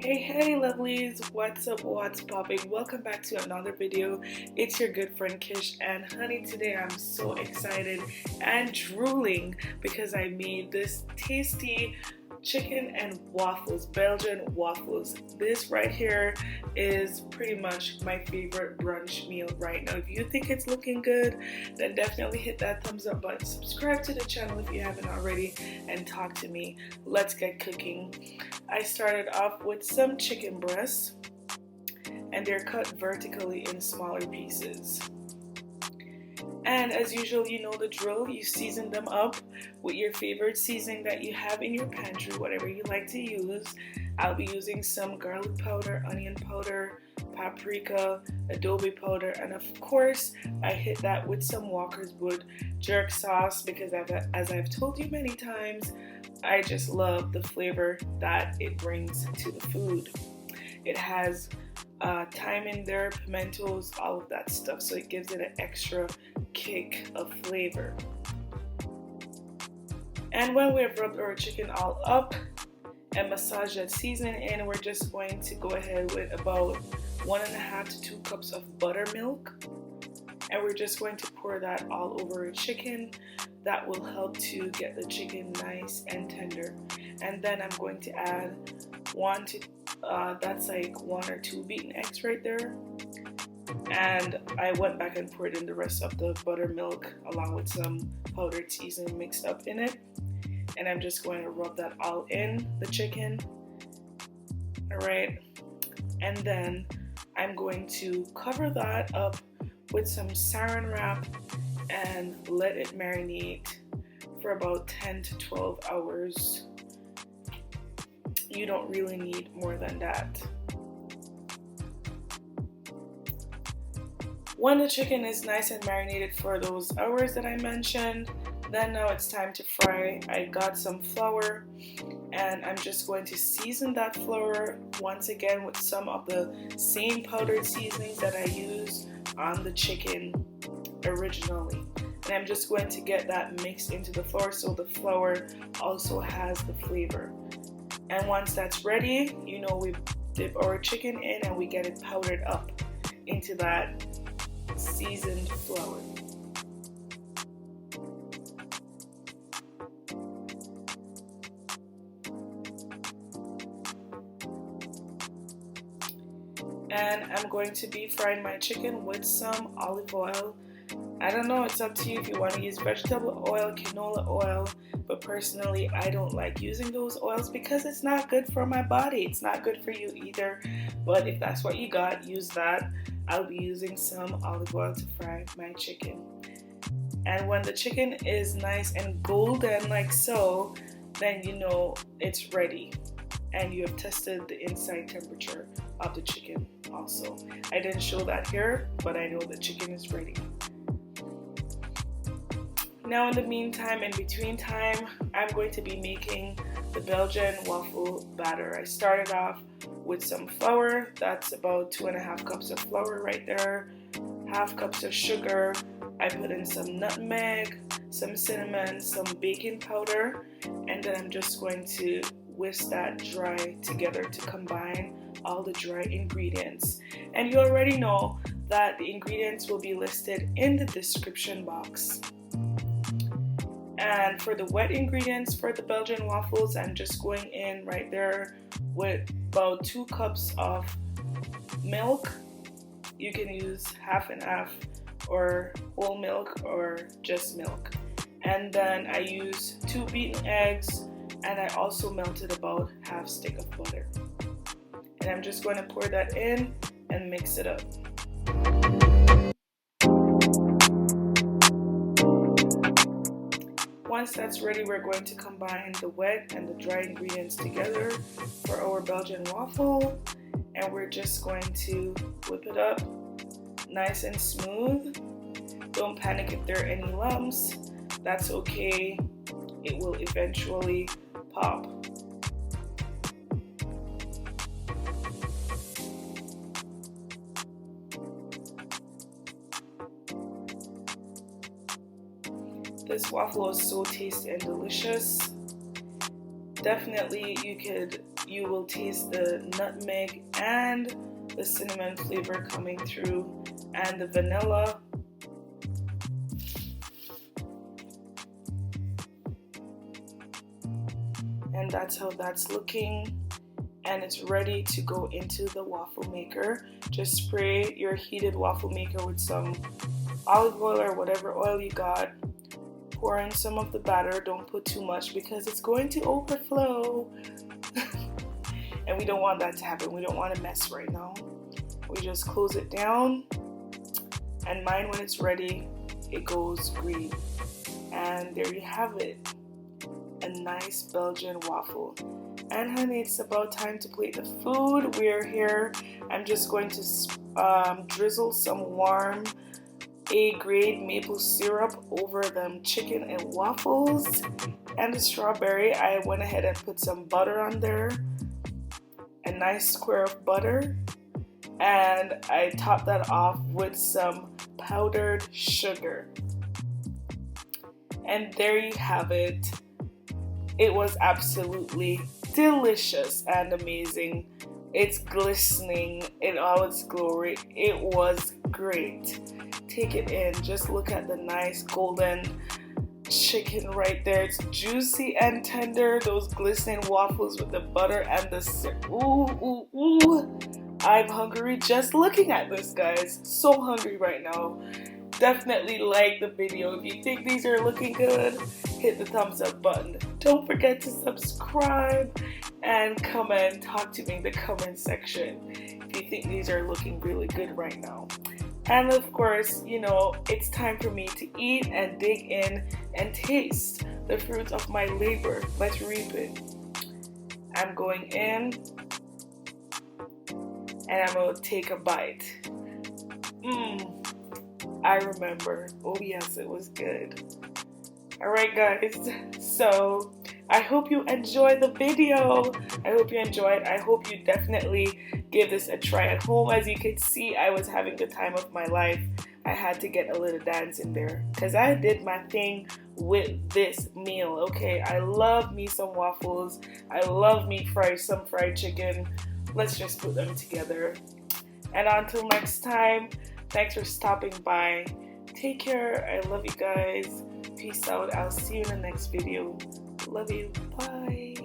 Hey lovelies, what's up, what's popping? Welcome back to another video. It's your good friend Kish, and honey, today I'm so excited and drooling because I made this tasty chicken and waffles, Belgian waffles. This right here is pretty much my favorite brunch meal right now. If you think it's looking good, then definitely hit that thumbs up button, subscribe to the channel if you haven't already, and talk to me. Let's get cooking. I started off with some chicken breasts, and they're cut vertically in smaller pieces. And as usual, you know the drill. You season them up with your favorite seasoning that you have in your pantry, whatever you like to use. I'll be using some garlic powder, onion powder, paprika, adobe powder, and of course, I hit that with some Walker's Wood jerk sauce because as I've told you many times, I just love the flavor that it brings to the food. It has thyme in there, pimentos, all of that stuff, so it gives it an extra kick of flavor. And when we've rubbed our chicken all up and massaged that seasoning in, we're just going to go ahead with about 1.5 to 2 cups of buttermilk, and we're just going to pour that all over our chicken. That will help to get the chicken nice and tender. And then I'm going to add that's like 1 or 2 beaten eggs right there. And I went back and poured in the rest of the buttermilk along with some powdered seasoning mixed up in it. And I'm just going to rub that all in the chicken. Alright. And then I'm going to cover that up with some saran wrap and let it marinate for about 10 to 12 hours. You don't really need more than that. When the chicken is nice and marinated for those hours that I mentioned, then now it's time to fry. I got some flour and I'm just going to season that flour once again with some of the same powdered seasonings that I used on the chicken originally. And I'm just going to get that mixed into the flour so the flour also has the flavor. And once that's ready, you know, we dip our chicken in and we get it powdered up into that seasoned flour. And I'm going to be frying my chicken with some olive oil. I don't know, it's up to you if you want to use vegetable oil, canola oil, but personally I don't like using those oils because it's not good for my body. It's not good for you either, but if that's what you got, use that. I'll be using some olive oil to fry my chicken. And when the chicken is nice and golden like so, then you know it's ready and you have tested the inside temperature of the chicken also. I didn't show that here, but I know the chicken is ready. Now in the meantime, in between time, I'm going to be making the Belgian waffle batter. I started off with some flour. That's about 2.5 cups of flour right there. 1/2 cups of sugar. I put in some nutmeg, some cinnamon, some baking powder, and then I'm just going to whisk that dry together to combine all the dry ingredients. And you already know that the ingredients will be listed in the description box. And for the wet ingredients for the Belgian waffles, I'm just going in right there with about 2 cups of milk. You can use half and half or whole milk or just milk. And then I use 2 beaten eggs, and I also melted about 1/2 stick of butter. And I'm just going to pour that in and mix it up. Once that's ready, we're going to combine the wet and the dry ingredients together for our Belgian waffle, and we're just going to whip it up nice and smooth. Don't panic if there are any lumps. That's okay. It will eventually pop. This waffle is so tasty and delicious. Definitely you could you will taste the nutmeg and the cinnamon flavor coming through, and the vanilla. And that's how that's looking, and it's ready to go into the waffle maker. Just spray your heated waffle maker with some olive oil or whatever oil you got. Pour in some of the batter. Don't put too much because it's going to overflow. And we don't want that to happen. We don't want to mess right now. We just close it down, and mine, when it's ready, it goes green. And there you have it, a nice Belgian waffle. And honey, it's about time to plate the food. We're here. I'm just going to drizzle some warm A-grade maple syrup over them chicken and waffles. And the strawberry, I went ahead and put some butter on there, a nice square of butter, and I topped that off with some powdered sugar. And there you have it. It was absolutely delicious and amazing. It's glistening in all its glory. It was great. Take it in. Just look at the nice golden chicken right there. It's juicy and tender. Those glistening waffles with the butter and the syrup. Ooh, ooh, ooh. I'm hungry just looking at this, guys. So hungry right now. Definitely like the video. If you think these are looking good, hit the thumbs up button. Don't forget to subscribe and comment. Talk to me in the comment section if you think these are looking really good right now. And of course, you know, it's time for me to eat and dig in and taste the fruits of my labor. Let's reap it. I'm going in and I'm going to take a bite. I remember. Oh yes, it was good. Alright guys, so I hope you enjoyed the video. I hope you enjoyed. I hope you definitely give this a try at home. As you can see, I was having the time of my life. I had to get a little dance in there because I did my thing with this meal. Okay, I love me some waffles. I love me some fried chicken. Let's just put them together. And until next time, thanks for stopping by. Take care. I love you guys. Peace out. I'll see you in the next video. Love you. Bye.